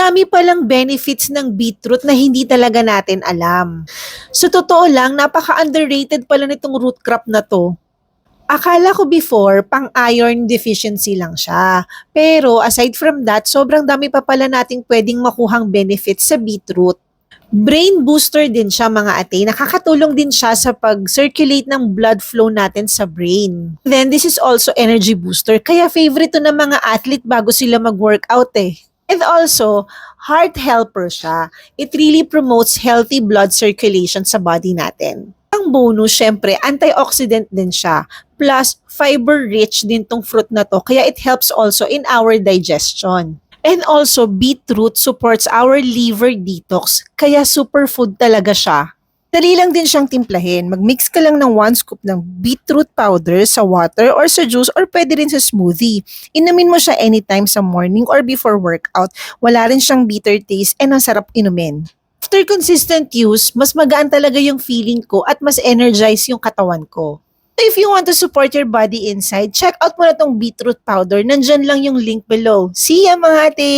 dami palang benefits ng beetroot na hindi talaga natin alam. Sa totoo lang, napaka-underrated pala nitong root crop na to. Akala ko before, pang iron deficiency lang siya. Pero aside from that, sobrang dami pa pala nating pwedeng makuhang benefits sa beetroot. Brain booster din siya mga ate. Nakakatulong din siya sa pag-circulate ng blood flow natin sa brain. Then this is also energy booster. Kaya favorite to ng mga athlete bago sila mag-workout eh. And also, heart helper siya. It really promotes healthy blood circulation sa body natin. Ang bonus, syempre, antioxidant din siya. Plus, fiber-rich din tong fruit na to. Kaya it helps also in our digestion. And also, beetroot supports our liver detox, kaya superfood talaga siya. Dali lang din siyang timplahin. Mag-mix ka lang ng 1 scoop ng beetroot powder sa water or sa juice or pwede rin sa smoothie. Inumin mo siya anytime sa morning or before workout. Wala rin siyang bitter taste and ang sarap inumin. After consistent use, mas magaan talaga yung feeling ko at mas energize yung katawan ko. If you want to support your body inside, check out mo na tong beetroot powder. Nandyan lang yung link below. See ya mga ate!